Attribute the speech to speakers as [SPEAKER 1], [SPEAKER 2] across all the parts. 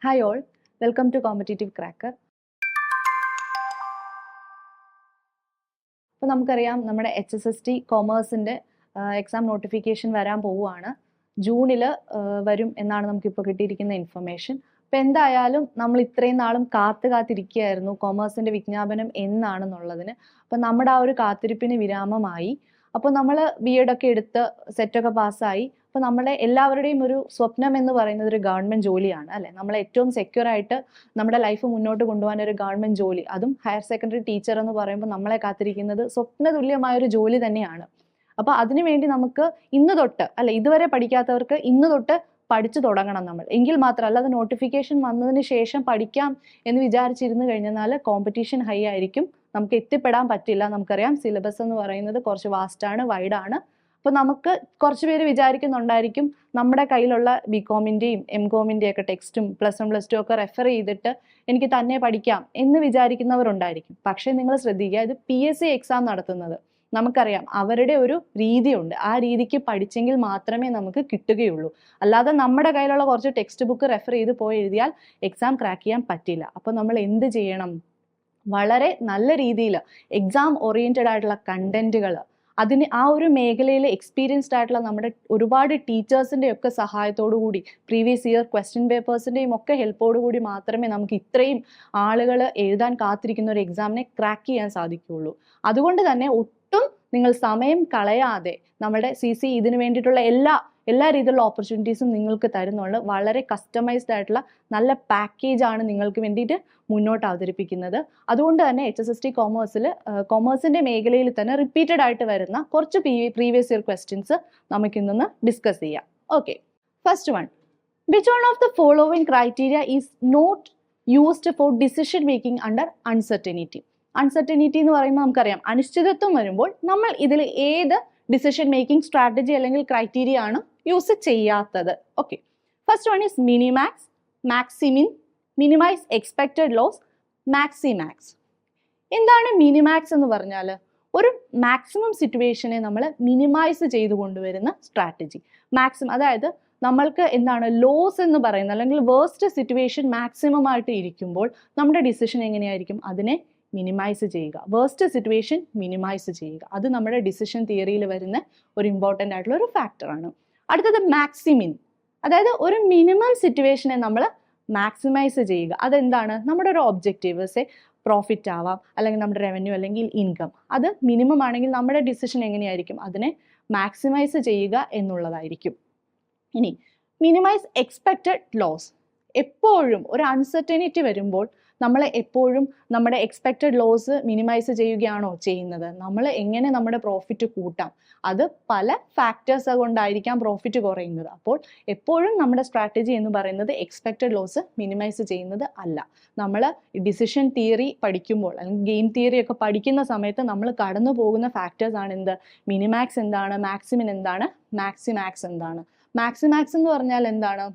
[SPEAKER 1] Hi all, welcome to Competitive Cracker. അപ്പോൾ നമുക്കറിയാം നമ്മുടെ HSST കോമേഴ്സിൻ്റെ എക്സാം നോട്ടിഫിക്കേഷൻ വരാൻ പോവുകയാണ്. ജൂണിൽ വരും എന്നാണ് നമുക്കിപ്പോൾ കിട്ടിയിരിക്കുന്ന ഇൻഫർമേഷൻ. അപ്പോൾ എന്തായാലും നമ്മൾ ഇത്രയും നാളും കാത്തിരിക്കുകയായിരുന്നു കോമേഴ്സിൻ്റെ വിജ്ഞാപനം എന്നാണെന്നുള്ളതിന്. അപ്പോൾ നമ്മുടെ ആ ഒരു കാത്തിരിപ്പിന് വിരാമമായി. അപ്പോൾ നമ്മൾ B.Ed ഒക്കെ എടുത്ത് സെറ്റൊക്കെ പാസ്സായി. അപ്പോൾ നമ്മുടെ എല്ലാവരുടെയും ഒരു സ്വപ്നം എന്ന് പറയുന്നത് ഒരു ഗവൺമെൻറ് ജോലിയാണ് അല്ലേ. നമ്മളെ ഏറ്റവും സെക്യൂർ ആയിട്ട് നമ്മുടെ ലൈഫ് മുന്നോട്ട് കൊണ്ടുപോകാൻ ഒരു ഗവൺമെൻറ് ജോലി, അതും ഹയർ സെക്കൻഡറി ടീച്ചർ എന്ന് പറയുമ്പോൾ നമ്മളെ കാത്തിരിക്കുന്നത് സ്വപ്നതുല്യമായൊരു ജോലി തന്നെയാണ്. അപ്പോൾ അതിനുവേണ്ടി നമുക്ക് ഇന്ന് തൊട്ട് അല്ലെ, ഇതുവരെ പഠിക്കാത്തവർക്ക് ഇന്ന് തൊട്ട് പഠിച്ചു തുടങ്ങണം നമ്മൾ. എങ്കിൽ മാത്രമല്ല, അത് നോട്ടിഫിക്കേഷൻ വന്നതിന് ശേഷം പഠിക്കാം എന്ന് വിചാരിച്ചിരുന്നു കഴിഞ്ഞാൽ കോമ്പറ്റീഷൻ ഹൈ ആയിരിക്കും, നമുക്ക് എത്തിപ്പെടാൻ പറ്റില്ല. നമുക്കറിയാം സിലബസ് എന്ന് പറയുന്നത് കുറച്ച് വാസ്റ്റാണ്, വൈഡാണ്. അപ്പോൾ നമുക്ക് കുറച്ച് പേര് വിചാരിക്കുന്നുണ്ടായിരിക്കും നമ്മുടെ കയ്യിലുള്ള BComൻ്റെയും MComൻ്റെയും ഒക്കെ ടെക്സ്റ്റും +1 +2 ഒക്കെ റെഫർ ചെയ്തിട്ട് എനിക്ക് തന്നെ പഠിക്കാം എന്ന് വിചാരിക്കുന്നവരുണ്ടായിരിക്കും. പക്ഷേ നിങ്ങൾ ശ്രദ്ധിക്കുക, ഇത് PSC എക്സാം നടത്തുന്നത് നമുക്കറിയാം അവരുടെ ഒരു രീതിയുണ്ട്. ആ രീതിക്ക് പഠിച്ചെങ്കിൽ മാത്രമേ നമുക്ക് കിട്ടുകയുള്ളൂ. അല്ലാതെ നമ്മുടെ കയ്യിലുള്ള കുറച്ച് ടെക്സ്റ്റ് ബുക്ക് റെഫർ ചെയ്ത് പോയി എഴുതിയാൽ എക്സാം ക്രാക്ക് ചെയ്യാൻ പറ്റില്ല. അപ്പോൾ നമ്മൾ എന്ത് ചെയ്യണം? വളരെ നല്ല രീതിയിൽ എക്സാം ഓറിയൻറ്റഡ് ആയിട്ടുള്ള കണ്ടന്റുകൾ, അതിന് ആ ഒരു മേഖലയിൽ എക്സ്പീരിയൻസ്ഡ് ആയിട്ടുള്ള നമ്മുടെ ഒരുപാട് ടീച്ചേഴ്സിൻ്റെ ഒക്കെ സഹായത്തോടു കൂടി, പ്രീവിയസ് ഇയർ ക്വസ്റ്റ്യൻ പേപ്പേഴ്സിൻ്റെയും ഒക്കെ ഹെൽപ്പോടു കൂടി മാത്രമേ നമുക്ക് ഇത്രയും ആളുകൾ എഴുതാൻ കാത്തിരിക്കുന്ന ഒരു എക്സാമിനെ ക്രാക്ക് ചെയ്യാൻ സാധിക്കുകയുള്ളൂ. അതുകൊണ്ട് തന്നെ ഒട്ടും നിങ്ങൾ സമയം കളയാതെ നമ്മുടെ CC ഇതിനു വേണ്ടിയിട്ടുള്ള എല്ലാ രീതിയിലുള്ള ഓപ്പർച്യൂണിറ്റീസും നിങ്ങൾക്ക് തരുന്നുള്ള വളരെ കസ്റ്റമൈസ്ഡ് ആയിട്ടുള്ള നല്ല പാക്കേജാണ് നിങ്ങൾക്ക് വേണ്ടിയിട്ട് മുന്നോട്ട് അവതരിപ്പിക്കുന്നത്. അതുകൊണ്ട് തന്നെ HSST കോമേഴ്സിൻ്റെ മേഖലയിൽ തന്നെ റിപ്പീറ്റഡ് ആയിട്ട് വരുന്ന കുറച്ച് പ്രീവിയസ് ഇയർ ക്വസ്റ്റ്യൻസ് നമുക്കിന്നൊന്ന് ഡിസ്കസ് ചെയ്യാം. Okay, first one, which one of the following criteria is not used for decision making under uncertainty. Uncertainty എന്ന് പറയുമ്പോൾ നമുക്കറിയാം അനിശ്ചിതത്വം വരുമ്പോൾ നമ്മൾ ഇതിൽ ഏത് ഡിസിഷൻ മേക്കിംഗ് സ്ട്രാറ്റജി അല്ലെങ്കിൽ ക്രൈറ്റീരിയ ആണ് യൂസ് ചെയ്യാത്തത്? Okay, first one is minimax, maximin, minimise expected loss, maximax. എന്താണ് മിനിമാക്സ് എന്ന് പറഞ്ഞാൽ? ഒരു മാക്സിമം സിറ്റുവേഷനെ നമ്മൾ മിനിമൈസ് ചെയ്ത് കൊണ്ടുവരുന്ന സ്ട്രാറ്റജി. മാക്സിമം അതായത് നമ്മൾക്ക് എന്താണ് ലോസ് എന്ന് പറയുന്നത്, അല്ലെങ്കിൽ വേർസ്റ്റ് സിറ്റുവേഷൻ മാക്സിമം ആയിട്ട് ഇരിക്കുമ്പോൾ നമ്മുടെ ഡിസിഷൻ എങ്ങനെയായിരിക്കും? അതിനെ മിനിമൈസ് ചെയ്യുക, വേർസ്റ്റ് സിറ്റുവേഷൻ മിനിമൈസ് ചെയ്യുക. അത് നമ്മുടെ ഡിസിഷൻ തിയറിയിൽ വരുന്ന ഒരു ഇമ്പോർട്ടൻ്റ് ആയിട്ടുള്ള ഒരു ഫാക്ടറാണ്. അടുത്തത് മാക്സിമിൻ, അതായത് ഒരു മിനിമം സിറ്റുവേഷനെ നമ്മൾ മാക്സിമൈസ് ചെയ്യുക. അതെന്താണ്? നമ്മുടെ ഒരു ഒബ്ജക്റ്റീവ്, സേ പ്രോഫിറ്റ് ആവാം, അല്ലെങ്കിൽ നമ്മുടെ റവന്യൂ അല്ലെങ്കിൽ ഇൻകം, അത് മിനിമം ആണെങ്കിൽ നമ്മുടെ ഡിസിഷൻ എങ്ങനെയായിരിക്കും? അതിനെ മാക്സിമൈസ് ചെയ്യുക എന്നുള്ളതായിരിക്കും. ഇനി മിനിമൈസ് എക്സ്പെക്റ്റഡ് ലോസ്. എപ്പോഴും ഒരു അൺസർട്ടനിറ്റി വരുമ്പോൾ നമ്മൾ എപ്പോഴും നമ്മുടെ എക്സ്പെക്റ്റഡ് ലോസ് മിനിമൈസ് ചെയ്യുകയാണോ ചെയ്യുന്നത്? നമ്മൾ എങ്ങനെ നമ്മുടെ പ്രോഫിറ്റ് കൂട്ടാം? അത് പല ഫാക്ടേഴ്സ് കൊണ്ടായിരിക്കാം പ്രോഫിറ്റ് കുറയുന്നത്. അപ്പോൾ എപ്പോഴും നമ്മുടെ സ്ട്രാറ്റജി എന്ന് പറയുന്നത് എക്സ്പെക്റ്റഡ് ലോസ് മിനിമൈസ് ചെയ്യുന്നത് അല്ല. നമ്മൾ ഡിസിഷൻ തിയറി പഠിക്കുമ്പോൾ അല്ലെങ്കിൽ ഗെയിം തിയറി ഒക്കെ പഠിക്കുന്ന സമയത്ത് നമ്മൾ കടന്നു പോകുന്ന ഫാക്ടേഴ്സ് ആണ് എന്ത്? മിനിമാക്സ് എന്താണ്, മാക്സിമിൻ എന്താണ്, മാക്സിമാക്സ് എന്താണ്. മാക്സിമാക്സ് എന്ന് പറഞ്ഞാൽ എന്താണ്?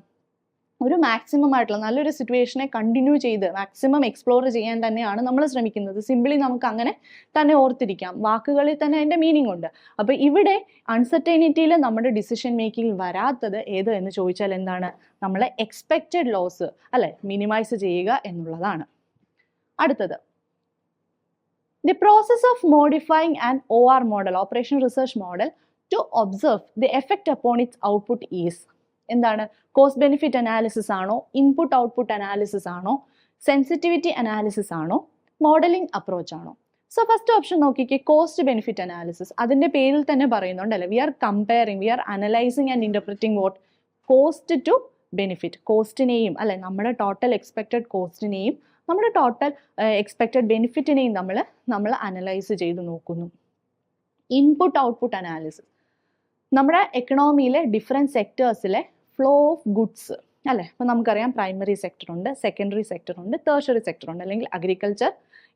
[SPEAKER 1] ഒരു മാക്സിമം ആയിട്ടുള്ള നല്ലൊരു സിറ്റുവേഷനെ കണ്ടിന്യൂ ചെയ്ത് മാക്സിമം എക്സ്പ്ലോർ ചെയ്യാൻ തന്നെയാണ് നമ്മൾ ശ്രമിക്കുന്നത്. സിംപിളി നമുക്ക് അങ്ങനെ തന്നെ ഓർത്തിരിക്കാം, വാക്കുകളിൽ തന്നെ അതിൻ്റെ മീനിങ് ഉണ്ട്. അപ്പോൾ ഇവിടെ അൺസർട്ടനിറ്റിയിൽ നമ്മുടെ ഡിസിഷൻ മേക്കിംഗ് വരാത്തത് ഏത് എന്ന് ചോദിച്ചാൽ എന്താണ്? നമ്മളെ എക്സ്പെക്റ്റഡ് ലോസ് അല്ലെ മിനിമൈസ് ചെയ്യുക എന്നുള്ളതാണ്. അടുത്തത്, the process of modifying an OR model, operation research model, to observe the effect upon its output is. എന്താണ്? കോസ്റ്റ് ബെനിഫിറ്റ് അനാലിസിസ് ആണോ, ഇൻപുട്ട് ഔട്ട്പുട്ട് അനാലിസിസ് ആണോ, സെൻസിറ്റിവിറ്റി അനാലിസിസ് ആണോ, മോഡലിംഗ് അപ്രോച്ച് ആണോ? So first option നോക്കിക്കേ, cost benefit analysis. അതിൻ്റെ പേരിൽ തന്നെ പറയുന്നുണ്ടല്ലേ, we are comparing, we are analysing and interpreting what? Cost to benefit. കോസ്റ്റിനെയും അല്ലെ നമ്മുടെ ടോട്ടൽ എക്സ്പെക്റ്റഡ് കോസ്റ്റിനെയും നമ്മുടെ ടോട്ടൽ എക്സ്പെക്റ്റഡ് ബെനിഫിറ്റിനെയും നമ്മൾ അനലൈസ് ചെയ്ത് നോക്കുന്നു. ഇൻപുട്ട് ഔട്ട്പുട്ട് അനാലിസിസ് നമ്മുടെ എക്കണോമിയിലെ ഡിഫറെൻറ്റ് സെക്ടേഴ്സിലെ ഫ്ലോ ഓഫ് ഗുഡ്സ് അല്ലേ. അപ്പോൾ നമുക്കറിയാം പ്രൈമറി സെക്ടർ ഉണ്ട്, സെക്കൻഡറി സെക്ടർ ഉണ്ട്, ടേർഷറി സെക്ടർ ഉണ്ട്, അല്ലെങ്കിൽ agriculture,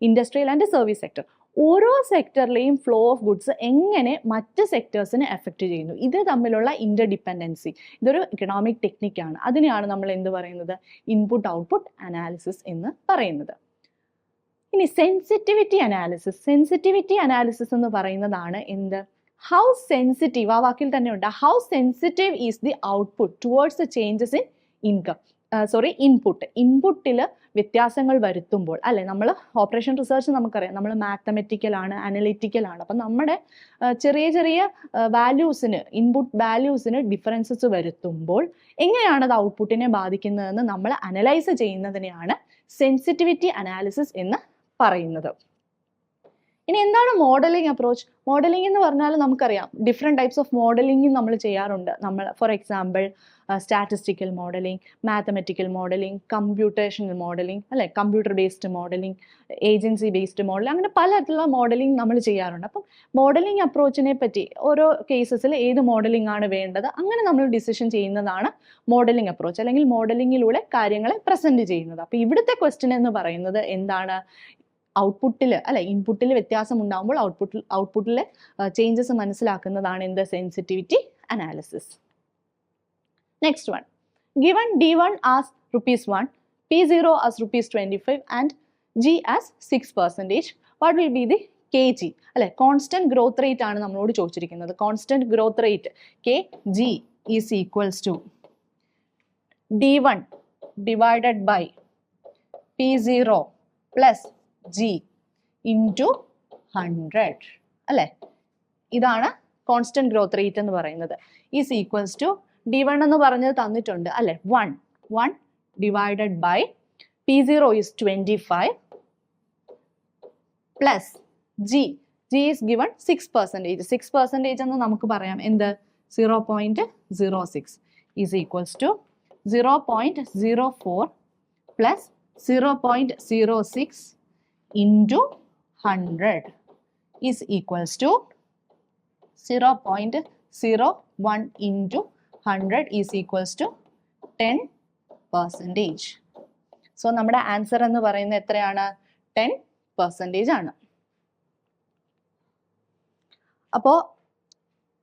[SPEAKER 1] industrial and service sector. ഓരോ സെക്ടറിലെയും ഫ്ലോ ഓഫ് ഗുഡ്സ് എങ്ങനെ മറ്റ് സെക്ടേഴ്സിനെ എഫക്റ്റ് ചെയ്യുന്നു, ഇത് തമ്മിലുള്ള ഇന്റർഡിപ്പെൻഡൻസി, ഇതൊരു എക്കണോമിക് ടെക്നിക്കാണ്. അതിനെയാണ് നമ്മൾ എന്ത് പറയുന്നത്? ഇൻപുട്ട് ഔട്ട്പുട്ട് അനാലിസിസ് എന്ന് പറയുന്നത്. ഇനി സെൻസിറ്റിവിറ്റി അനാലിസിസ്. സെൻസിറ്റിവിറ്റി അനാലിസിസ് എന്ന് പറയുന്നതാണ് എന്ത്? ഹൗ സെൻസിറ്റീവ്, ആ വാക്കിൽ തന്നെ ഉണ്ട്, how sensitive is the output towards the changes in income. ഇൻപുട്ടിൽ വ്യത്യാസങ്ങൾ വരുത്തുമ്പോൾ അല്ലെ, നമ്മൾ ഓപ്പറേഷൻ റിസർച്ച് നമുക്കറിയാം, നമ്മൾ മാത്തമെറ്റിക്കൽ ആണ്, അനലിറ്റിക്കൽ ആണ്. അപ്പം നമ്മുടെ ചെറിയ ചെറിയ വാല്യൂസിന്, ഇൻപുട്ട് വാല്യൂസിന് ഡിഫറൻസസ് വരുത്തുമ്പോൾ എങ്ങനെയാണ് അത് ഔട്ട്പുട്ടിനെ ബാധിക്കുന്നതെന്ന് നമ്മൾ അനലൈസ് ചെയ്യുന്നതിനെയാണ് സെൻസിറ്റിവിറ്റി അനാലിസിസ് എന്ന് പറയുന്നത്. ഇനി എന്താണ് മോഡലിംഗ് അപ്രോച്ച്? മോഡലിംഗ് എന്ന് പറഞ്ഞാൽ നമുക്കറിയാം ഡിഫറെൻറ്റ് ടൈപ്സ് ഓഫ് മോഡലിംഗ് നമ്മൾ ചെയ്യാറുണ്ട്. നമ്മൾ for example statistical modelling, mathematical modelling, computational modelling അല്ലെ, computer based modelling, agency based modelling, അങ്ങനെ പലതരത്തിലുള്ള മോഡലിംഗ് നമ്മൾ ചെയ്യാറുണ്ട്. അപ്പം മോഡലിംഗ് അപ്രോച്ചിനെ പറ്റി ഓരോ കേസസിൽ ഏത് മോഡലിംഗ് ആണ് വേണ്ടത് അങ്ങനെ നമ്മൾ ഡിസിഷൻ ചെയ്യുന്നതാണ് മോഡലിംഗ് അപ്രോച്ച്, അല്ലെങ്കിൽ മോഡലിംഗിലൂടെ കാര്യങ്ങളെ പ്രസന്റ് ചെയ്യുന്നത്. അപ്പം ഇവിടുത്തെ ക്വസ്റ്റ്യൻ എന്ന് പറയുന്നത് എന്താണ്? ഔട്ട്പുട്ടിൽ അല്ലെ, ഇൻപുട്ടിൽ വ്യത്യാസം ഉണ്ടാകുമ്പോൾ ഔട്ട്പുട്ടിലെ ചേഞ്ചസ് മനസ്സിലാക്കുന്നതാണ് എന്ത്? Sensitivity analysis. Next one, given D1 as ₹1, P0 as ₹25 and G as 6%, what will be the kg? അല്ലെ, കോൺസ്റ്റന്റ് ഗ്രോത്ത് റേറ്റ് ആണ് നമ്മളോട് ചോദിച്ചിരിക്കുന്നത്. Constant growth rate kg is equals to D1 divided by P0 plus G into 100 അല്ലെ, ഇതാണ് constant growth rate എന്ന് പറയുന്നത്. Is equals to D1 എന്ന് പറഞ്ഞത് തന്നിട്ടുണ്ട് അല്ലെ, 1 divided by P0 is 25 plus G is given 6%. 6% എന്ന് നമുക്ക് പറയാം എന്ത്? 0.06 is equals to 0.04 plus 0.06 into 100 is equals to 0.01 into 100 is equals to 10%. So നമ്മുടെ ആൻസർ എന്ന് പറയുന്നത് എത്രയാണ്? 10% ആണ്. അപ്പോൾ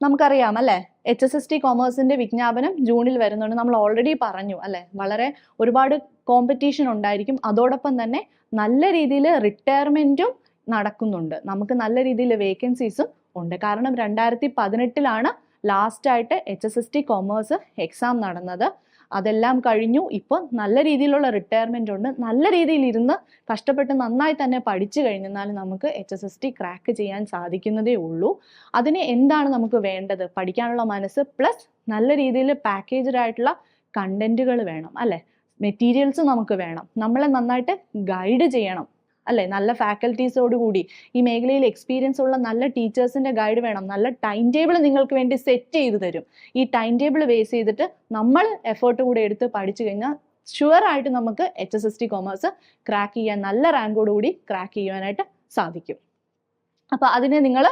[SPEAKER 1] നമുക്കറിയാം അല്ലെ, HSST കൊമേഴ്സിന്റെ വിജ്ഞാപനം ജൂണിൽ വരുന്നുണ്ട്. നമ്മൾ ഓൾറെഡി പറഞ്ഞു അല്ലെ, വളരെ ഒരുപാട് കോമ്പറ്റീഷൻ ഉണ്ടായിരിക്കും. അതോടൊപ്പം തന്നെ നല്ല രീതിയിൽ റിട്ടയർമെന്റും നടക്കുന്നുണ്ട്. നമുക്ക് നല്ല രീതിയിൽ വേക്കൻസീസും ഉണ്ട്. കാരണം 2018 ലാസ്റ്റ് ആയിട്ട് HSST കൊമേഴ്സ് എക്സാം നടന്നത്. അതെല്ലാം കഴിഞ്ഞു. ഇപ്പോൾ നല്ല രീതിയിലുള്ള റിട്ടയർമെന്റ് ഉണ്ട്. നല്ല രീതിയിൽ ഇരുന്ന് കഷ്ടപ്പെട്ട് നന്നായി തന്നെ പഠിച്ചു കഴിഞ്ഞാൽ നമുക്ക് HSST ക്രാക്ക് ചെയ്യാൻ സാധിക്കുന്നതേ ഉള്ളൂ. അതിന് എന്താണ് നമുക്ക് വേണ്ടത്? പഠിക്കാനുള്ള മനസ്സ് പ്ലസ് നല്ല രീതിയിൽ പാക്കേജ്ഡ് ആയിട്ടുള്ള കണ്ടന്റുകൾ വേണം അല്ലെ, മെറ്റീരിയൽസ് നമുക്ക് വേണം, നമ്മളെ നന്നായിട്ട് ഗൈഡ് ചെയ്യണം അല്ലെ, നല്ല ഫാക്കൽറ്റീസോട് കൂടി ഈ മേഖലയിൽ എക്സ്പീരിയൻസ് ഉള്ള നല്ല ടീച്ചേഴ്സിന്റെ ഗൈഡ് വേണം. നല്ല ടൈം ടേബിൾ നിങ്ങൾക്ക് വേണ്ടി സെറ്റ് ചെയ്ത് തരും. ഈ ടൈം ടേബിൾ ബേസ് ചെയ്തിട്ട് നമ്മൾ എഫേർട്ട് കൂടെ എടുത്ത് പഠിച്ചു കഴിഞ്ഞാൽ ഷുവർ ആയിട്ട് നമുക്ക് HSST കൊമേഴ്സ് ക്രാക്ക് ചെയ്യാൻ, നല്ല റാങ്കോട് കൂടി ക്രാക്ക് ചെയ്യാനായിട്ട് സാധിക്കും. അപ്പൊ അതിന് നിങ്ങൾ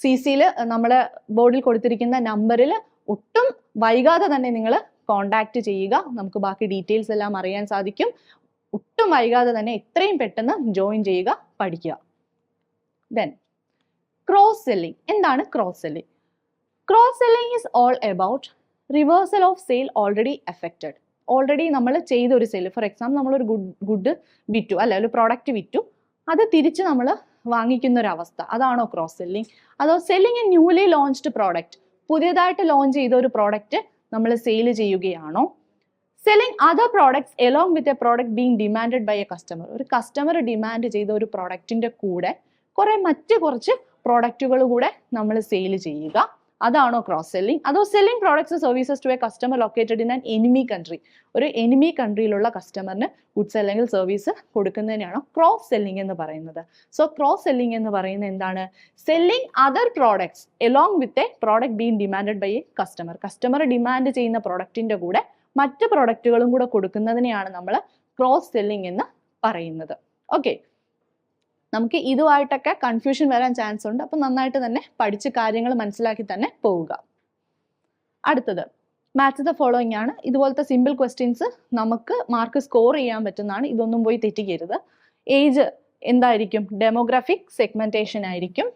[SPEAKER 1] CCയിൽ നമ്മുടെ ബോർഡിൽ കൊടുത്തിരിക്കുന്ന നമ്പറിൽ ഒട്ടും വൈകാതെ തന്നെ നിങ്ങൾ കോണ്ടാക്ട് ചെയ്യുക. നമുക്ക് ബാക്കി ഡീറ്റെയിൽസ് എല്ലാം അറിയാൻ സാധിക്കും. ഒട്ടും വൈകാതെ തന്നെ എത്രയും പെട്ടെന്ന് ജോയിൻ ചെയ്യുക, പഠിക്കുക. Then cross selling. എന്താണ് cross selling? Cross selling is all about reversal of sale already effected. Already നമ്മൾ ചെയ്ത ഒരു സെയിൽ, ഫോർ എക്സാമ്പിൾ നമ്മളൊരു ഗുഡ് വിറ്റു അല്ലെ, ഒരു പ്രോഡക്റ്റ് വിറ്റു, അത് തിരിച്ച് നമ്മൾ വാങ്ങിക്കുന്ന ഒരു അവസ്ഥ, അതാണോ ക്രോസ് സെല്ലിംഗ്? അതോ selling a newly launched product, പുതിയതായിട്ട് ലോഞ്ച് ചെയ്ത ഒരു പ്രോഡക്റ്റ് നമ്മൾ സെയിൽ ചെയ്യുകയാണോ? Selling other products along with a product being demanded by a customer, ഒരു കസ്റ്റമർ ഡിമാൻഡ് ചെയ്ത ഒരു പ്രോഡക്റ്റിന്റെ കൂടെ കുറച്ച് പ്രോഡക്റ്റുകൾ കൂടെ നമ്മൾ സെയിൽ ചെയ്യുക, അതാണോ ക്രോസ് സെല്ലിംഗ്? അതോ selling products services to a customer located in an enemy country, ഒരു എനിമി കൺട്രിയിലുള്ള കസ്റ്റമറിന് ഗുഡ്സ് അല്ലെങ്കിൽ സർവീസ് കൊടുക്കുന്നതിനാണോ ക്രോസ് സെല്ലിംഗ് എന്ന് പറയുന്നത്? സോ ക്രോസ് സെല്ലിംഗ് എന്ന് പറയുന്നത് എന്താണ്? Selling other products along with a product being demanded by a customer, customer demand ചെയ്യുന്ന പ്രോഡക്റ്റിന്റെ കൂടെ മറ്റ് പ്രോഡക്റ്റുകളും കൂടെ കൊടുക്കുന്നതിനെയാണ് നമ്മൾ ക്രോസ് സെല്ലിംഗ് എന്ന് പറയുന്നത്. ഓക്കെ, നമുക്ക് ഇതുമായിട്ടൊക്കെ കൺഫ്യൂഷൻ വരാൻ ചാൻസ് ഉണ്ട്. അപ്പം നന്നായിട്ട് തന്നെ പഠിച്ച് കാര്യങ്ങൾ മനസ്സിലാക്കി തന്നെ പോവുക. അടുത്തത് മാച്ച് ദ ഫോളോയിങ് ആണ്. ഇതുപോലത്തെ സിമ്പിൾ ക്വസ്റ്റ്യൻസ് നമുക്ക് മാർക്ക് സ്കോർ ചെയ്യാൻ പറ്റുന്നതാണ്. ഇതൊന്നും പോയി തെറ്റിക്കരുത്. ഏജ് എന്തായിരിക്കും? ഡെമോഗ്രാഫിക് സെഗ്മെന്റേഷൻ ആയിരിക്കും.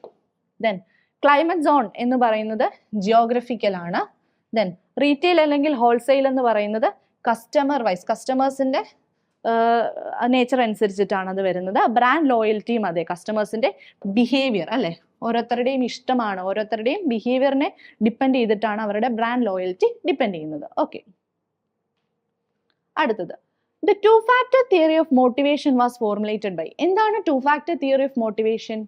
[SPEAKER 1] ദെൻ ക്ലൈമറ്റ് സോൺ എന്ന് പറയുന്നത് ജിയോഗ്രഫിക്കൽ ആണ്. ദെൻ റീറ്റെയിൽ അല്ലെങ്കിൽ ഹോൾസെയിൽ എന്ന് പറയുന്നത് കസ്റ്റമർ വൈസ്, കസ്റ്റമേഴ്സിന്റെ നേച്ചർ അനുസരിച്ചിട്ടാണ് അത് വരുന്നത്. ബ്രാൻഡ് ലോയൽറ്റിയും അതെ, കസ്റ്റമേഴ്സിന്റെ ബിഹേവിയർ അല്ലെ, ഓരോരുത്തരുടെയും ഇഷ്ടമാണ്, ഓരോരുത്തരുടെയും ബിഹേവിയറിനെ ഡിപ്പെൻഡ് ചെയ്തിട്ടാണ് അവരുടെ ബ്രാൻഡ് ലോയൽറ്റി ഡിപ്പെൻഡ് ചെയ്യുന്നത്. ഓക്കെ, അടുത്തത് the two factor theory of motivation was formulated by. എന്താണ് two factor theory of motivation?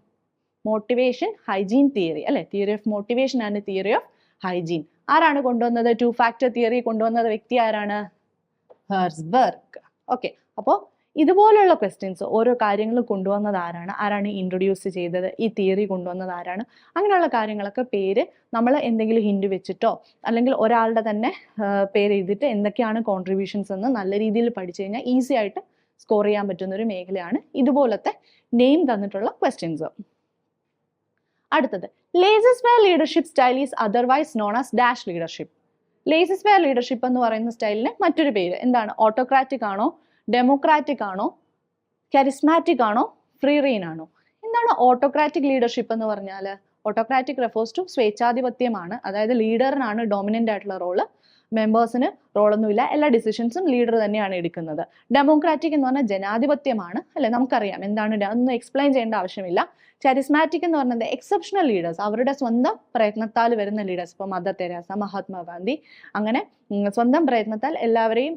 [SPEAKER 1] Motivation hygiene theory അല്ലെ, theory of motivation and theory of hygiene. ആരാണ് കൊണ്ടുവന്നത്? ടു ഫാക്ടർ തിയറി കൊണ്ടുവന്നത് വ്യക്തി ആരാണ്? ഹെർസ്ബർഗ്. Okay, അപ്പോൾ ഇതുപോലുള്ള ക്വസ്റ്റ്യൻസ് ഓരോ കാര്യങ്ങൾ കൊണ്ടുവന്നത് ആരാണ്, ആരാണ് ഇൻട്രൊഡ്യൂസ് ചെയ്തത്, ഈ തിയറി കൊണ്ടുവന്നത് ആരാണ്, അങ്ങനെയുള്ള കാര്യങ്ങളൊക്കെ പേര് നമ്മൾ എന്തെങ്കിലും ഹിന്റ് വെച്ചിട്ടോ അല്ലെങ്കിൽ ഒരാളുടെ തന്നെ പേര് എഴുതിയിട്ട് എന്തൊക്കെയാണ് കോൺട്രിബ്യൂഷൻസ് എന്ന് നല്ല രീതിയിൽ പഠിച്ചു കഴിഞ്ഞാൽ ഈസി ആയിട്ട് സ്കോർ ചെയ്യാൻ പറ്റുന്ന ഒരു മേഖലയാണ് ഇതുപോലത്തെ നെയിം തന്നിട്ടുള്ള ക്വസ്റ്റ്യൻസ്. അടുത്തത് laces fair leadership style is otherwise known as dash leadership. Laces fair leadership എന്ന് പറയുന്ന സ്റ്റൈലിന് മറ്റൊരു പേര് എന്താണ്? ഓട്ടോക്രാറ്റിക് ആണോ, ഡെമോക്രാറ്റിക് ആണോ, കരിസ്മാറ്റിക് ആണോ, ഫ്രീ റെയിൻ ആണോ? എന്താണ് ഓട്ടോക്രാറ്റിക് ലീഡർഷിപ്പ് എന്ന് പറഞ്ഞാൽ? ഓട്ടോക്രാറ്റിക് റെഫേഴ്സ് ടു സ്വേച്ഛാധിപത്യമാണ്, അതായത് ലീഡറിനാണ് ഡോമിനന്റ് ആയിട്ടുള്ള റോള്, മെമ്പേഴ്സിന് റോളൊന്നുമില്ല, എല്ലാ ഡിസിഷൻസും ലീഡർ തന്നെയാണ് എടുക്കുന്നത്. ഡെമോക്രാറ്റിക് എന്ന് പറഞ്ഞാൽ ജനാധിപത്യമാണ് അല്ലെ, നമുക്കറിയാം എന്താണ്, ഒന്നും എക്സ്പ്ലെയിൻ ചെയ്യേണ്ട ആവശ്യമില്ല. കരിസ്മാറ്റിക് എന്ന് പറയുന്നത് എക്സെപ്ഷണൽ ലീഡേഴ്സ്, അവരുടെ സ്വന്തം പ്രയത്നത്താൽ വരുന്ന ലീഡേഴ്സ്, ഇപ്പോൾ മദർ തെരേസ, മഹാത്മാഗാന്ധി, അങ്ങനെ സ്വന്തം പ്രയത്നത്താൽ എല്ലാവരെയും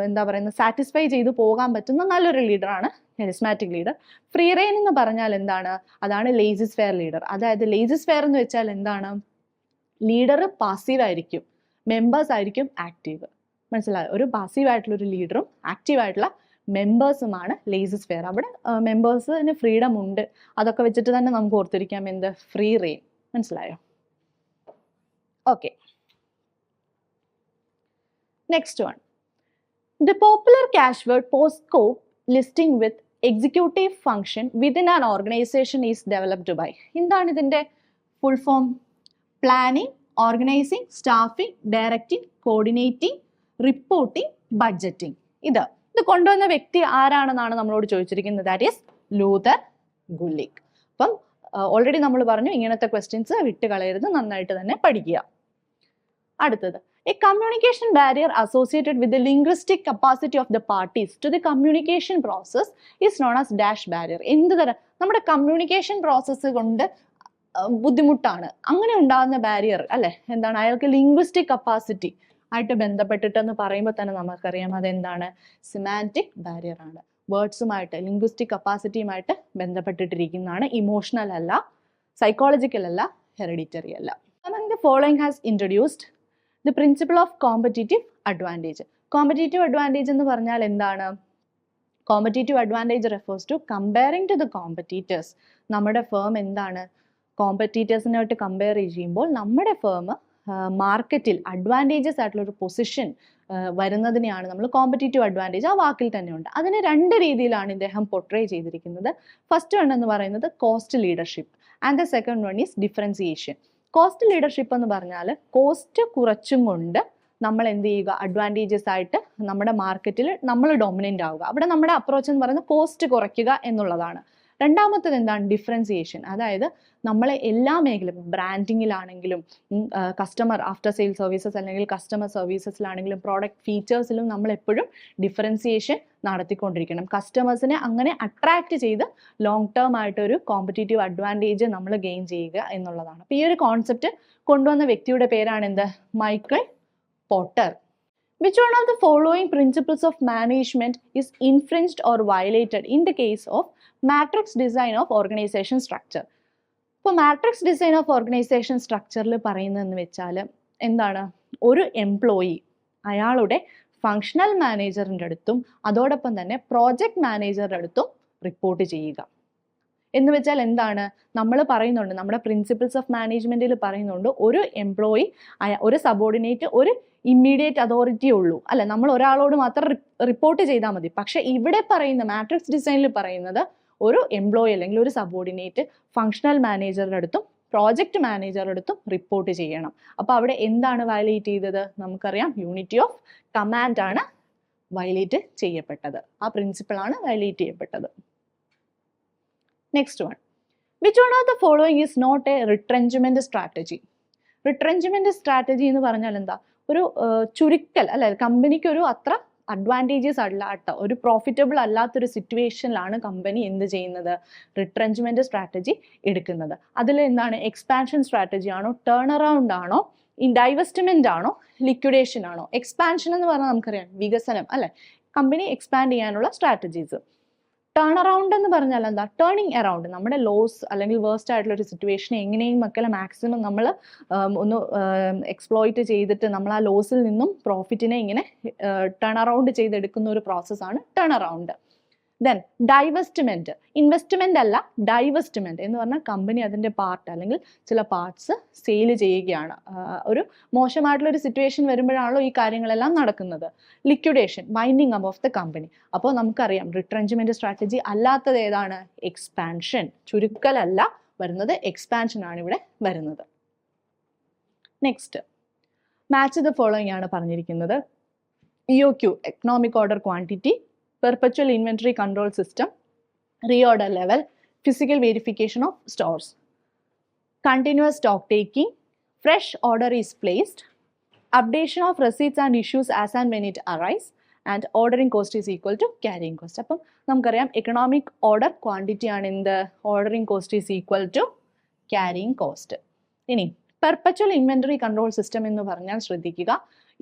[SPEAKER 1] എന്താ പറയുന്നത് സാറ്റിസ്ഫൈ ചെയ്തു പോകാൻ പറ്റുന്ന നല്ലൊരു ലീഡറാണ് കരിസ്മാറ്റിക് ലീഡർ. ഫ്രീ റെയിൻ എന്ന് പറഞ്ഞാൽ എന്താണ്? അതാണ് ലേസസ് ഫെയർ ലീഡർ. അതായത് ലേസസ് ഫെയർ എന്ന് വെച്ചാൽ എന്താണ്? ലീഡർ പാസീവ് ആയിരിക്കും, മെമ്പേഴ്സ് ആയിരിക്കും ആക്റ്റീവ്. മനസ്സിലായോ? ഒരു പാസീവ് ആയിട്ടുള്ള ഒരു ലീഡറും ആക്റ്റീവ് ആയിട്ടുള്ള മെമ്പേഴ്സുമാണ് ലേസസ് ഫെയർ. അവിടെ മെമ്പേഴ്സിന് ഫ്രീഡം ഉണ്ട്, അതൊക്കെ വെച്ചിട്ട് തന്നെ നമുക്ക് ഓർത്തിരിക്കാം എന്ത്? Free rein. മനസ്സിലായോ? Okay, next one. The popular catchword POSDCORB listing with executive function within an organisation is developed by. എന്താണ് ഇതിന്റെ full form? Planning, organising, staffing, directing, coordinating, reporting, budgeting. ഇത് കൊണ്ടുവന്ന വ്യക്തി ആരാണെന്നാണ് നമ്മളോട് ചോദിച്ചിരിക്കുന്നത്. That is Luther Gulick. അപ്പം already നമ്മൾ പറഞ്ഞു ഇങ്ങനത്തെ ക്വസ്റ്റ്യൻസ് വിട്ട് കളയരുത്, നന്നായിട്ട് തന്നെ പഠിക്കുക. അടുത്തത് a communication barrier associated with the linguistic capacity of the parties to the communication process is known as dash barrier. എന്ത് തരം നമ്മുടെ കമ്മ്യൂണിക്കേഷൻ പ്രോസസ്സ് കൊണ്ട് ബുദ്ധിമുട്ടാണ് അങ്ങനെ ഉണ്ടാകുന്ന ബാരിയർ അല്ലെ, എന്താണ്? അയാൾക്ക് ലിംഗ്വിസ്റ്റിക് കപ്പാസിറ്റി ആയിട്ട് ബന്ധപ്പെട്ടിട്ടെന്ന് പറയുമ്പോൾ തന്നെ നമുക്കറിയാം അതെന്താണ്? സിമാൻറ്റിക് ബാരിയർ ആണ്. വേർഡ്സുമായിട്ട് ലിംഗ്വിസ്റ്റിക് കപ്പാസിറ്റിയുമായിട്ട് ബന്ധപ്പെട്ടിട്ടിരിക്കുന്നതാണ്. ഇമോഷണൽ അല്ല, സൈക്കോളജിക്കൽ അല്ല, ഹെറിഡിറ്ററി അല്ല. Among the following has introduced the principle of competitive advantage. Competitive advantage എന്ന് പറഞ്ഞാൽ എന്താണ്? Competitive advantage refers to comparing to the competitors. നമ്മുടെ ഫേം എന്താണ്? കോമ്പറ്റീറ്റേഴ്സിനായിട്ട് കമ്പയർ ചെയ്യുമ്പോൾ നമ്മുടെ ഫേം മാർക്കറ്റിൽ അഡ്വാൻറ്റേജസ് ആയിട്ടുള്ള ഒരു പൊസിഷൻ വരുന്നതിനെയാണ് നമ്മൾ കോമ്പറ്റീറ്റീവ് അഡ്വാൻറ്റേജ്, ആ വാക്കിൽ തന്നെ ഉണ്ട്. അതിന് രണ്ട് രീതിയിലാണ് ഇദ്ദേഹം പോർട്രേ ചെയ്തിരിക്കുന്നത്. ഫസ്റ്റ് വൺ എന്ന് പറയുന്നത് cost leadership and the second one is differentiation. Cost leadership എന്ന് പറഞ്ഞാൽ കോസ്റ്റ് കുറച്ചും കൊണ്ട് നമ്മൾ എന്ത് ചെയ്യുക? അഡ്വാൻറ്റേജസ് ആയിട്ട് നമ്മുടെ മാർക്കറ്റിൽ നമ്മൾ ഡോമിനൻ്റ് ആവുക. അവിടെ നമ്മുടെ അപ്രോച്ച് എന്ന് പറയുന്നത് കോസ്റ്റ് കുറയ്ക്കുക എന്നുള്ളതാണ്. രണ്ടാമത്തത് എന്താണ്? ഡിഫറൻസിയേഷൻ. അതായത് നമ്മളെ എല്ലാ മേഖലയും ബ്രാൻഡിങ്ങിലാണെങ്കിലും കസ്റ്റമർ ആഫ്റ്റർ സെയിൽ സർവീസസ് അല്ലെങ്കിൽ കസ്റ്റമർ സർവീസസിലാണെങ്കിലും പ്രോഡക്റ്റ് ഫീച്ചേഴ്സിലും നമ്മൾ എപ്പോഴും ഡിഫറൻസിയേഷൻ നടത്തിക്കൊണ്ടിരിക്കണം. കസ്റ്റമേഴ്സിനെ അങ്ങനെ അട്രാക്ട് ചെയ്ത് ലോങ് ടേം ആയിട്ടൊരു കോമ്പറ്റീറ്റീവ് അഡ്വാൻറ്റേജ് നമ്മൾ ഗെയിൻ ചെയ്യുക എന്നുള്ളതാണ്. അപ്പോൾ ഈ ഒരു കോൺസെപ്റ്റ് കൊണ്ടുവന്ന വ്യക്തിയുടെ പേരാണ് എന്ത്? Michael Potter. Which one of the following principles of management is infringed or violated in the case of matrix design of organization structure? ഇപ്പോൾ മാട്രിക്സ് ഡിസൈൻ ഓഫ് ഓർഗനൈസേഷൻ സ്ട്രക്ചറിൽ പറയുന്നതെന്ന് വെച്ചാൽ എന്താണ്? ഒരു എംപ്ലോയി അയാളുടെ ഫങ്ഷണൽ മാനേജറിൻ്റെ അടുത്തും അതോടൊപ്പം തന്നെ പ്രോജക്റ്റ് മാനേജറുടെ അടുത്തും റിപ്പോർട്ട് ചെയ്യുക എന്ന് വെച്ചാൽ എന്താണ്? നമ്മൾ പറയുന്നുണ്ട്, നമ്മുടെ പ്രിൻസിപ്പിൾസ് ഓഫ് മാനേജ്മെന്റിൽ പറയുന്നുണ്ട്, ഒരു എംപ്ലോയി ഒരു സബോർഡിനേറ്റ് ഒരു ഇമ്മീഡിയറ്റ് അതോറിറ്റി ഉള്ളൂ അല്ലെ, നമ്മൾ ഒരാളോട് മാത്രം റിപ്പോർട്ട് ചെയ്താൽ മതി. പക്ഷെ ഇവിടെ പറയുന്ന മാട്രിക്സ് ഡിസൈനിൽ പറയുന്നത് ഒരു എംപ്ലോയി അല്ലെങ്കിൽ ഒരു സബോർഡിനേറ്റ് ഫങ്ഷണൽ മാനേജറുടെ അടുത്തും പ്രോജക്റ്റ് മാനേജറുടെ അടുത്തും റിപ്പോർട്ട് ചെയ്യണം. അപ്പോൾ അവിടെ എന്താണ് വയലേറ്റ് ചെയ്തത്? നമുക്കറിയാം, യൂണിറ്റി ഓഫ് കമാൻഡ് ആണ് വയലേറ്റ് ചെയ്യപ്പെട്ടത്. ആ പ്രിൻസിപ്പിളാണ് വയലേറ്റ് ചെയ്യപ്പെട്ടത്. Next one. Which one of the following is not a retrenchment strategy? Retrenchment strategy എന്ന് പറഞ്ഞാൽ എന്താ? ഒരു ചുരുക്കൽ അല്ലെ, കമ്പനിക്ക് ഒരു അത്ര അഡ്വാൻറ്റേജസ് അല്ലാത്ത ഒരു പ്രോഫിറ്റബിൾ അല്ലാത്തൊരു സിറ്റുവേഷനിലാണ് കമ്പനി എന്ത് ചെയ്യുന്നത്? റിട്രെഞ്ച്മെന്റ് സ്ട്രാറ്റജി എടുക്കുന്നത്. അതിൽ എന്താണ്? എക്സ്പാൻഷൻ സ്ട്രാറ്റജി ആണോ, ടേൺ അറൗണ്ട് ആണോ, ഡൈവെസ്റ്റ്മെന്റ് ആണോ, ലിക്വിഡേഷൻ ആണോ? എക്സ്പാൻഷൻ എന്ന് പറഞ്ഞാൽ നമുക്കറിയാം വികസനം അല്ലെ, കമ്പനി എക്സ്പാൻഡ് ചെയ്യാനുള്ള സ്ട്രാറ്റജീസ്. ടേൺ അറൗണ്ട് എന്ന് പറഞ്ഞാൽ എന്താ? ടേണിങ് അറൗണ്ട്, നമ്മുടെ ലോസ് അല്ലെങ്കിൽ വേഴ്സ്റ്റ് ആയിട്ടുള്ള ഒരു സിറ്റുവേഷനെ എങ്ങനെയും മക്കളെ മാക്സിമം നമ്മൾ ഒന്ന് എക്സ്പ്ലോയിറ്റ് ചെയ്തിട്ട് നമ്മൾ ആ ലോസിൽ നിന്നും പ്രോഫിറ്റിനെ ഇങ്ങനെ ടേൺ അറൗണ്ട് ചെയ്തെടുക്കുന്ന ഒരു പ്രോസസ്സാണ് ടേൺ അറൗണ്ട്. ദെൻ ഡൈവെസ്റ്റ്മെന്റ്, ഇൻവെസ്റ്റ്മെന്റ് അല്ല, ഡൈവെസ്റ്റ്മെന്റ് എന്ന് പറഞ്ഞാൽ കമ്പനി അതിന്റെ പാർട്ട് അല്ലെങ്കിൽ ചില പാർട്സ് സെയിൽ ചെയ്യുകയാണ്. ഒരു മോശമായിട്ടുള്ള ഒരു സിറ്റുവേഷൻ വരുമ്പോഴാണല്ലോ ഈ കാര്യങ്ങളെല്ലാം നടക്കുന്നത്. Liquidation, winding up of the company. അപ്പോൾ നമുക്കറിയാം റിട്രെഞ്ച്മെന്റ് സ്ട്രാറ്റജി അല്ലാത്തത് ഏതാണ്? എക്സ്പാൻഷൻ. ചുരുക്കലല്ല വരുന്നത്, എക്സ്പാൻഷൻ ആണ് ഇവിടെ വരുന്നത്. നെക്സ്റ്റ് മാച്ച് ദ ഫോളോയിങ് ആണ് പറഞ്ഞിരിക്കുന്നത്. EOQ, economic order quantity, perpetual inventory control system, reorder level, physical verification of stores, continuous stock taking, fresh order is placed, updation of receipts and issues as and when it arise, and ordering cost is equal to carrying cost. അപ്പം നമുക്കറിയാം economic order quantity ആണ് എന്ത്? ordering cost is equal to carrying cost. ഇനി perpetual inventory control system എന്ന് പറഞ്ഞാൽ ശ്രദ്ധിക്കുക,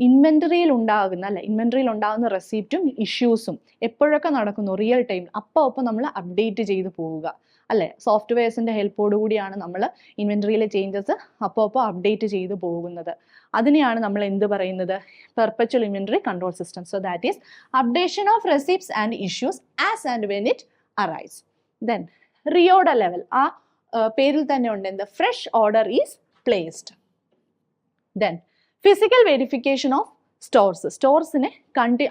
[SPEAKER 1] ഇൻവെന്ററിയിൽ ഉണ്ടാകുന്ന റെസിപ്റ്റും ഇഷ്യൂസും എപ്പോഴൊക്കെ നടക്കുന്നു റിയൽ ടൈം അപ്പോൾ നമ്മൾ അപ്ഡേറ്റ് ചെയ്ത് പോവുക അല്ലേ. സോഫ്റ്റ്വെയർസിന്റെ ഹെൽപ്പോട് കൂടിയാണ് നമ്മൾ ഇൻവെന്ററിയിലെ ചേഞ്ചസ് അപ്പോൾ അപ്ഡേറ്റ് ചെയ്ത് പോകുന്നത്. അതിനെയാണ് നമ്മൾ എന്ത് പറയുന്നത്? Perpetual inventory control system. So that is updation of receipts and issues as and when it arise. Then reorder level, ആ പേരിൽ തന്നെ ഉണ്ട് എന്ത്? Fresh order is placed. Then physical verification of stores. സ്റ്റോർസിനെ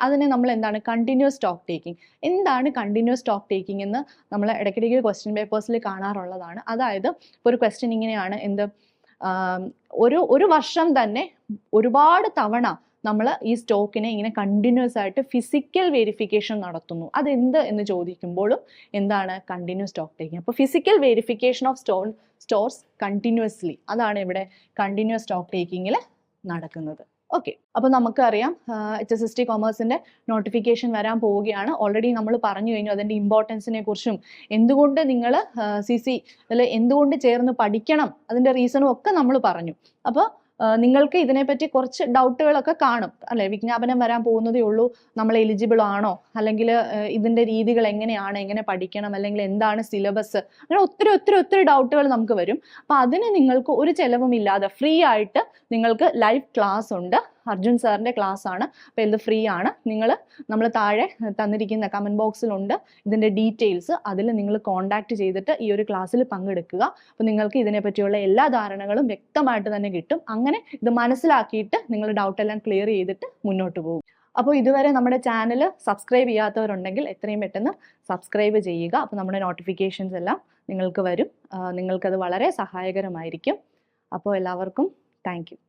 [SPEAKER 1] അതിനെ നമ്മൾ എന്താണ്? Continuous stock taking. എന്താണ് കണ്ടിന്യൂസ് സ്റ്റോക്ക് ടേക്കിംഗ് എന്ന് നമ്മൾ ഇടയ്ക്കിടയ്ക്ക് ക്വസ്റ്റ്യൻ പേപ്പേഴ്സിൽ കാണാറുള്ളതാണ്. അതായത് ഒരു ക്വസ്റ്റ്യൻ ഇങ്ങനെയാണ്, എന്ത്? ഒരു വർഷം തന്നെ ഒരുപാട് തവണ നമ്മൾ ഈ സ്റ്റോക്കിനെ ഇങ്ങനെ കണ്ടിന്യൂസ് ആയിട്ട് ഫിസിക്കൽ വെരിഫിക്കേഷൻ നടത്തുന്നു. അതെന്ത് എന്ന് ചോദിക്കുമ്പോഴും എന്താണ്? Continuous stock taking. അപ്പോൾ physical verification of stores continuously, അതാണ് ഇവിടെ കണ്ടിന്യൂസ് സ്റ്റോക്ക് ടേക്കിങ്ങിൽ നടക്കുന്നത്. ഓക്കെ, അപ്പോൾ നമുക്കറിയാം HSST കൊമേഴ്സിന്റെ നോട്ടിഫിക്കേഷൻ വരാൻ പോവുകയാണ്. ഓൾറെഡി നമ്മൾ പറഞ്ഞു കഴിഞ്ഞു അതിന്റെ ഇമ്പോർട്ടൻസിനെ കുറിച്ചും എന്തുകൊണ്ട് നിങ്ങൾ CC എന്തുകൊണ്ട് ചേർന്ന് പഠിക്കണം അതിന്റെ റീസണും ഒക്കെ നമ്മൾ പറഞ്ഞു. അപ്പോൾ നിങ്ങൾക്ക് ഇതിനെപ്പറ്റി കുറച്ച് ഡൗട്ടുകളൊക്കെ കാണും അല്ലെ. വിജ്ഞാപനം വരാൻ പോകുന്നതേ ഉള്ളൂ, നമ്മൾ എലിജിബിൾ ആണോ, അല്ലെങ്കിൽ ഇതിന്റെ രീതികൾ എങ്ങനെയാണ്, എങ്ങനെ പഠിക്കണം, അല്ലെങ്കിൽ എന്താണ് സിലബസ്, അങ്ങനെ ഒത്തിരി ഡൗട്ടുകൾ നമുക്ക് വരും. അപ്പൊ അതിന് നിങ്ങൾക്ക് ഒരു ചെലവും ഇല്ലാതെ ഫ്രീ ആയിട്ട് നിങ്ങൾക്ക് ലൈവ് ക്ലാസ് ഉണ്ട്. അർജുൻ സാറിന്റെ ക്ലാസ് ആണ്. അപ്പോൾ ഇത് ഫ്രീ ആണ്. നമ്മൾ താഴെ തന്നിരിക്കുന്ന കമന്റ് ബോക്സിലുണ്ട് ഇതിന്റെ ഡീറ്റെയിൽസ്. അതിൽ നിങ്ങൾ കോൺടാക്ട് ചെയ്തിട്ട് ഈ ഒരു ക്ലാസ്സിൽ പങ്കെടുക്കുക. അപ്പോൾ നിങ്ങൾക്ക് ഇതിനെപ്പറ്റിയുള്ള എല്ലാ ധാരണകളും വ്യക്തമായിട്ട് തന്നെ കിട്ടും. അങ്ങനെ ഇത് മനസ്സിലാക്കിയിട്ട് നിങ്ങൾ ഡൗട്ടെല്ലാം ക്ലിയർ ചെയ്തിട്ട് മുന്നോട്ട് പോകും. അപ്പോൾ ഇതുവരെ നമ്മുടെ ചാനൽ സബ്സ്ക്രൈബ് ചെയ്യാത്തവരുണ്ടെങ്കിൽ എത്രയും പെട്ടെന്ന് സബ്സ്ക്രൈബ് ചെയ്യുക. അപ്പോൾ നമ്മുടെ നോട്ടിഫിക്കേഷൻസ് എല്ലാം നിങ്ങൾക്ക് വരും. നിങ്ങൾക്കത് വളരെ സഹായകരമായിരിക്കും. അപ്പോൾ എല്ലാവർക്കും താങ്ക് യു.